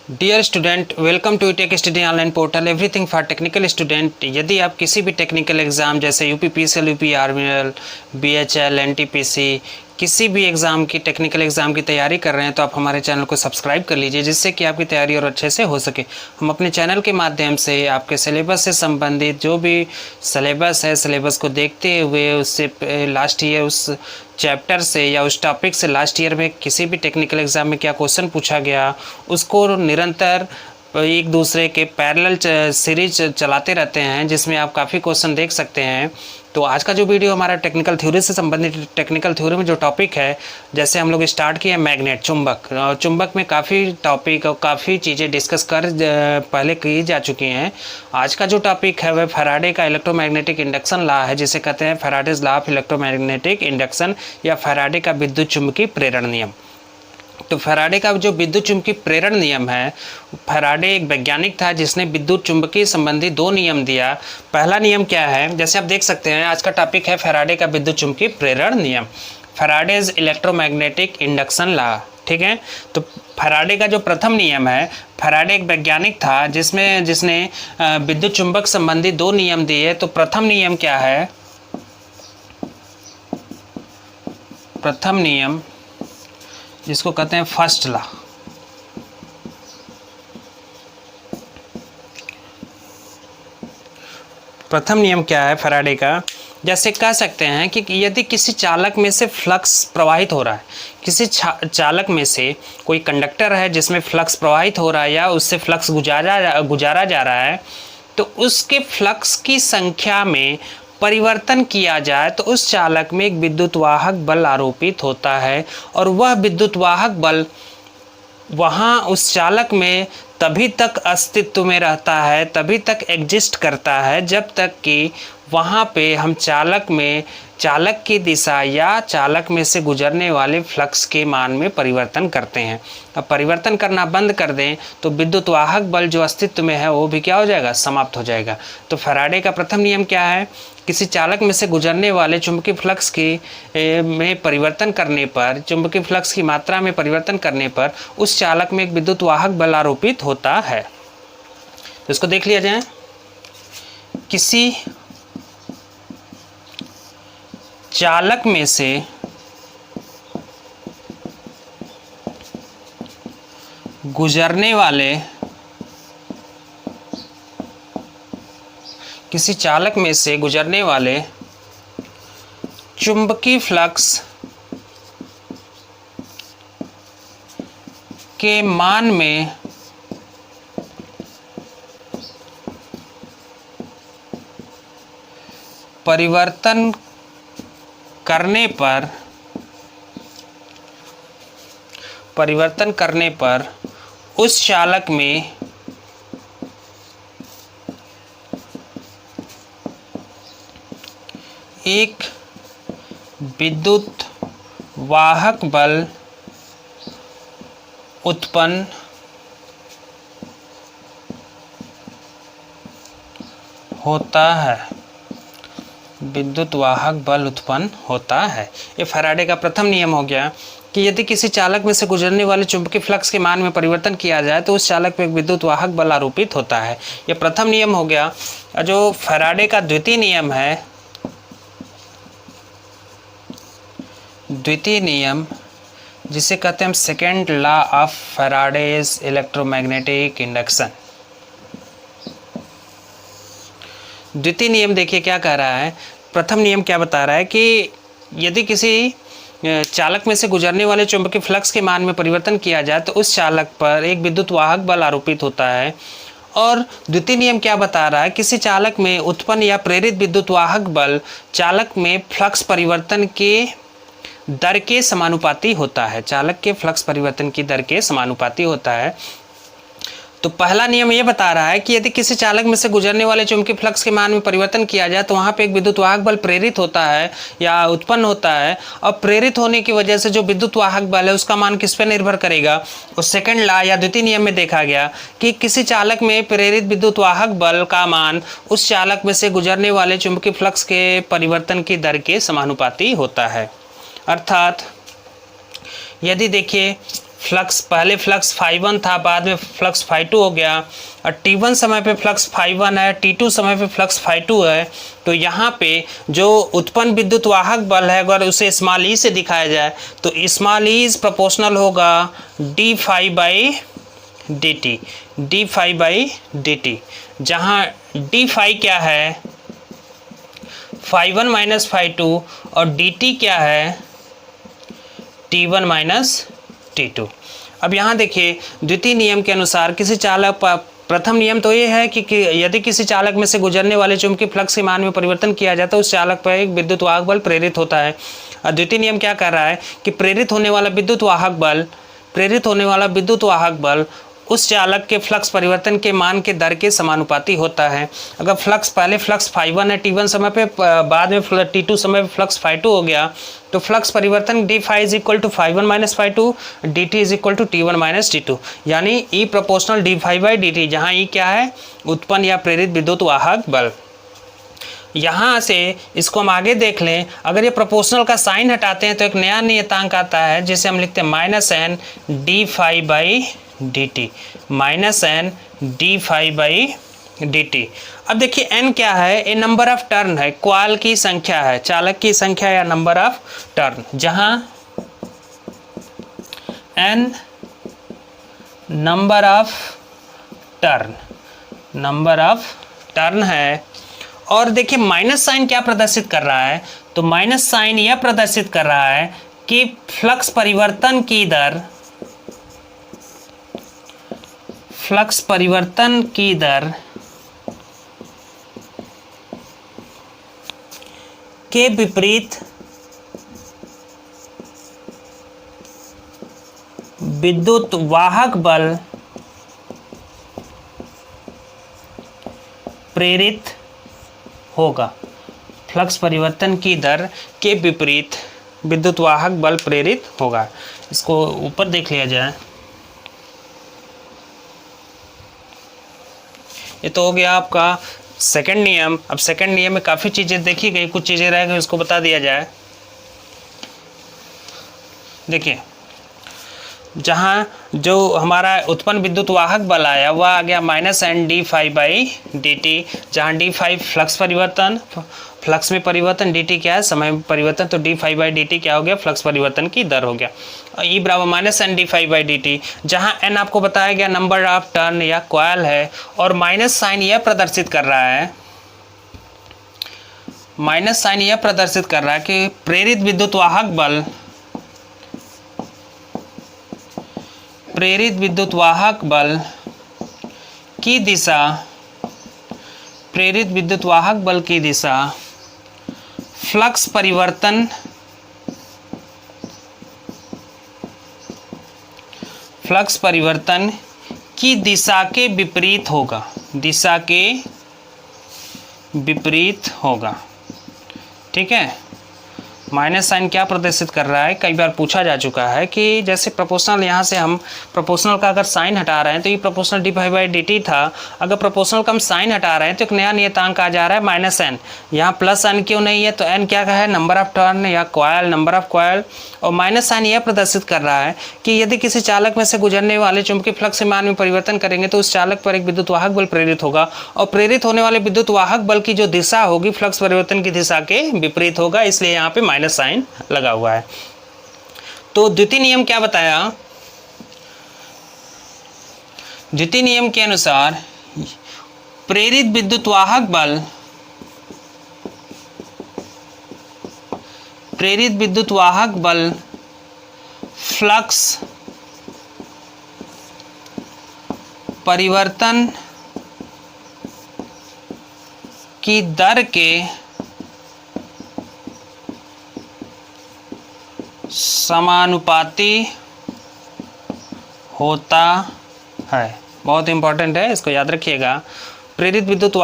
Dear student, welcome to tech study online portal everything for technical student. यदि आप किसी भी टेक्निकल एग्ज़ाम जैसे यूपीपीसीएल, यूपी आर्मियल, बीएचएल, एनटीपीसी, किसी भी एग्ज़ाम की टेक्निकल एग्ज़ाम की तैयारी कर रहे हैं तो आप हमारे चैनल को सब्सक्राइब कर लीजिए, जिससे कि आपकी तैयारी और अच्छे से हो सके। हम अपने चैनल के माध्यम से आपके सिलेबस से संबंधित जो भी सिलेबस है, सिलेबस को देखते हुए उससे लास्ट ईयर उस चैप्टर से या उस टॉपिक से लास्ट ईयर में किसी भी टेक्निकल एग्ज़ाम में क्या क्वेश्चन पूछा गया, उसको निरंतर एक दूसरे के पैरेलल सीरीज चलाते रहते हैं, जिसमें आप काफ़ी क्वेश्चन देख सकते हैं। तो आज का जो वीडियो हमारा टेक्निकल थ्योरी से संबंधित, टेक्निकल थ्योरी में जो टॉपिक है, जैसे हम लोग स्टार्ट किए मैग्नेट, चुंबक। चुंबक में काफ़ी टॉपिक और काफ़ी चीज़ें डिस्कस कर पहले की जा चुकी हैं। आज का जो टॉपिक है वह फैराडे का इलेक्ट्रोमैग्नेटिक इंडक्शन लॉ है, जिसे कहते हैं Faraday's law of electromagnetic induction या फैराडे का विद्युत चुंबकीय प्रेरण नियम। तो फैराडे का जो विद्युत चुंबकीय प्रेरण नियम है, फैराडे एक वैज्ञानिक था जिसने विद्युत चुंबकीय संबंधी दो नियम दिया। पहला नियम क्या है, जैसे आप देख सकते हैं आज का टॉपिक है फैराडे का विद्युत चुंबकीय प्रेरण नियम, फैराडेज इलेक्ट्रोमैग्नेटिक इंडक्शन लॉ। ठीक है, तो फैराडे का जो प्रथम नियम है, फैराडे एक वैज्ञानिक था जिसने विद्युत चुंबक संबंधी दो नियम दिए। तो प्रथम नियम क्या है, प्रथम नियम जिसको कहते हैं फर्स्ट लॉ। प्रथम नियम क्या है फैराडे का, जैसे कह सकते हैं कि यदि किसी चालक में से फ्लक्स प्रवाहित हो रहा है, किसी चालक में से कोई कंडक्टर है जिसमें फ्लक्स प्रवाहित हो रहा है या उससे फ्लक्स गुजारा जा रहा है, तो उसके फ्लक्स की संख्या में परिवर्तन किया जाए तो उस चालक में एक विद्युत वाहक बल आरोपित होता है, और वह विद्युत वाहक बल वहाँ उस चालक में तभी तक अस्तित्व में रहता है, तभी तक एग्जिस्ट करता है, जब तक कि वहाँ पे हम चालक की दिशा या चालक में से गुजरने वाले फ्लक्स के मान में परिवर्तन करते हैं। अब परिवर्तन करना बंद कर दें तो विद्युत वाहक बल जो अस्तित्व में है वो भी क्या हो जाएगा, समाप्त हो जाएगा। तो फैराडे का प्रथम नियम क्या है, किसी चालक में से गुजरने वाले चुंबकीय फ्लक्स में परिवर्तन करने पर, चुंबकीय फ्लक्स की मात्रा में परिवर्तन करने पर उस चालक में एक विद्युत वाहक बल आरोपित होता है। तो इसको देख लिया जाए, किसी चालक में से गुजरने वाले, किसी चालक में से गुजरने वाले चुंबकीय फ्लक्स के मान में परिवर्तन करने पर उस चालक में एक विद्युत वाहक बल उत्पन्न होता है, विद्युत वाहक बल उत्पन्न होता है। ये फैराडे का प्रथम नियम हो गया कि यदि किसी चालक में से गुजरने वाले चुंबकीय फ्लक्स के मान में परिवर्तन किया जाए तो उस चालक पर एक विद्युत वाहक बल आरोपित होता है। यह प्रथम नियम हो गया। जो फैराडे का द्वितीय नियम है, द्वितीय नियम जिसे कहते हैं हम second law of Faraday's electromagnetic induction. द्वितीय नियम देखिए क्या कह रहा है, प्रथम नियम क्या बता रहा है कि यदि किसी चालक में से गुजरने वाले चुंबकीय फ्लक्स के मान में परिवर्तन किया जाए तो उस चालक पर एक विद्युत वाहक बल आरोपित होता है। और द्वितीय नियम क्या बता रहा है, किसी चालक में उत्पन्न या प्रेरित विद्युत वाहक बल चालक में फ्लक्स परिवर्तन के दर के समानुपाती होता है, चालक के फ्लक्स परिवर्तन की दर के समानुपाती होता है। तो पहला नियम ये बता रहा है कि यदि किसी चालक में से गुजरने वाले चुंबकीय फ्लक्स के मान में परिवर्तन किया जाए तो वहाँ पे एक विद्युत वाहक बल प्रेरित होता है या उत्पन्न होता है, और प्रेरित होने की वजह से जो विद्युत वाहक बल है उसका मान किस पर निर्भर करेगा, उस सेकंड लॉ या द्वितीय नियम में देखा गया कि किसी चालक में प्रेरित विद्युत वाहक बल का मान उस चालक में से गुजरने वाले चुंबकीय फ्लक्स के परिवर्तन की दर के समानुपाती होता है। अर्थात यदि देखिए फ्लक्स, पहले फ्लक्स φ1 था, बाद में फ्लक्स φ2 हो गया, और t1 समय पे फ्लक्स φ1 है, t2 समय पे फ्लक्स φ2 है। तो यहाँ पे जो उत्पन्न विद्युत वाहक बल है, अगर उसे स्मॉल ई से दिखाया जाए तो स्मॉल ई इज प्रोपोर्शनल होगा D phi by D T, D phi by D T, जहाँ डी फाई क्या है φ1 माइनस φ2 और डी टी क्या है t1 माइनस t2। अब यहाँ देखिए द्वितीय नियम के अनुसार किसी चालक, प्रथम नियम तो ये है कि यदि किसी चालक में से गुजरने वाले चुंबकीय फ्लक्स के मान में परिवर्तन किया जाता है, उस चालक पर एक विद्युत वाहक बल प्रेरित होता है। और द्वितीय नियम क्या कर रहा है कि प्रेरित होने वाला विद्युत वाहक बल उस चालक के फ्लक्स परिवर्तन के मान के दर के समानुपाती होता है। अगर फ्लक्स, पहले फ्लक्स φ1 है t1 समय पे, बाद में t2 समय पे फ्लक्स φ2 हो गया, तो फ्लक्स परिवर्तन D phi is equal to φ1 minus φ2, D T is equal to t1 minus t2, यानी E proportional D phi by D T, जहाँ ई क्या है उत्पन्न या प्रेरित विद्युत वाहक बल। यहाँ से इसको हम आगे देख लें, अगर ये प्रोपोर्शनल का साइन हटाते हैं तो एक नया नियतांक आता है जिसे हम लिखते हैं minus N D phi by D T, minus N D phi by D T. अब देखिए n क्या है, ये नंबर ऑफ टर्न है, क्वाल की संख्या है, चालक की संख्या या नंबर ऑफ टर्न, जहाँ n नंबर ऑफ टर्न है। और देखिए माइनस साइन क्या प्रदर्शित कर रहा है, तो माइनस साइन यह प्रदर्शित कर रहा है कि फ्लक्स परिवर्तन की दर के विपरीत विद्युत वाहक बल प्रेरित होगा। फ्लक्स परिवर्तन की दर के विपरीत विद्युत वाहक बल प्रेरित होगा। इसको ऊपर देख लिया जाए, ये तो हो गया आपका सेकंड नियम। अब सेकंड नियम में काफ़ी चीज़ें देखी गई, कुछ चीज़ें रह गई, उसको बता दिया जाए। देखिए जहाँ जो हमारा उत्पन्न विद्युत वाहक बल आया वह आ गया minus N D phi by D T, जहाँ डी फाई फ्लक्स में परिवर्तन, डी टी क्या है समय में परिवर्तन, तो D phi by D T क्या हो गया फ्लक्स परिवर्तन की दर हो गया। ई बराबर minus N D phi by D T, जहाँ एन आपको बताया गया नंबर ऑफ टर्न या कॉइल है, और माइनस साइन यह प्रदर्शित कर रहा है, कि प्रेरित विद्युत वाहक बल की दिशा फ्लक्स परिवर्तन की दिशा के विपरीत होगा। ठीक है, माइनस साइन क्या प्रदर्शित कर रहा है, कई बार पूछा जा चुका है कि जैसे प्रोपोर्शनल, यहाँ से हम प्रोपोर्शनल का अगर साइन हटा रहे हैं तो ये proportional D phi by D T था, अगर प्रोपोर्शनल का हम साइन हटा रहे हैं तो एक नया नियतांक आ जा रहा है माइनस एन। यहाँ प्लस एन क्यों नहीं है, तो एन क्या है नंबर ऑफ टर्न या कॉइल, नंबर ऑफ कॉइल, और माइनस साइन यह प्रदर्शित कर रहा है कि यदि किसी चालक में से गुजरने वाले चुंबकीय फ्लक्स के मान में परिवर्तन करेंगे तो उस चालक पर एक विद्युत वाहक बल प्रेरित होगा, और प्रेरित होने वाले विद्युत वाहक बल की जो दिशा होगी फ्लक्स परिवर्तन की दिशा के विपरीत होगा, इसलिए यहाँ पे माइनस साइन लगा हुआ है। तो द्वितीय नियम क्या बताया, द्वितीय नियम के अनुसार प्रेरित विद्युत वाहक बल फ्लक्स परिवर्तन की दर के समानुपाती होता है। बहुत इंपॉर्टेंट है, इसको याद रखिएगा। प्रेरित विद्युत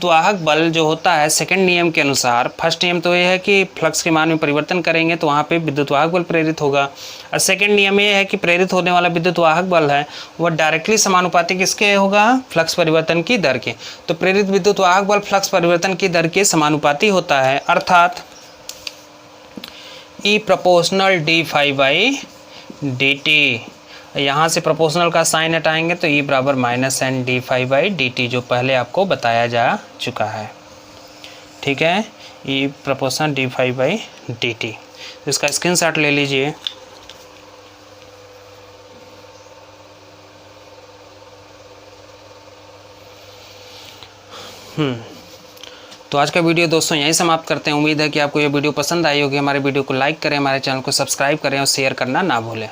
वाहक बल जो होता है सेकंड नियम के अनुसार, फर्स्ट नियम तो ये है कि फ्लक्स के मान में परिवर्तन करेंगे तो वहाँ पे विद्युत वाहक बल प्रेरित होगा, और सेकंड नियम ये है कि प्रेरित होने वाला विद्युत वाहक बल है वह डायरेक्टली समानुपाती किसके होगा, फ्लक्स परिवर्तन की दर के। तो प्रेरित विद्युत वाहक बल फ्लक्स परिवर्तन की दर के समानुपाती होता है, अर्थात E proportional D phi by D T. यहाँ से प्रोपोर्शनल का साइन हटाएंगे तो ई बराबर minus N D phi by D T, जो पहले आपको बताया जा चुका है। ठीक है, E proportional D phi by D T, तो इसका स्क्रीनशॉट ले लीजिए। तो आज का वीडियो दोस्तों यहीं समाप्त करते हैं। उम्मीद है कि आपको ये वीडियो पसंद आई होगी। हमारे वीडियो को लाइक करें, हमारे चैनल को सब्सक्राइब करें और शेयर करना ना भूलें।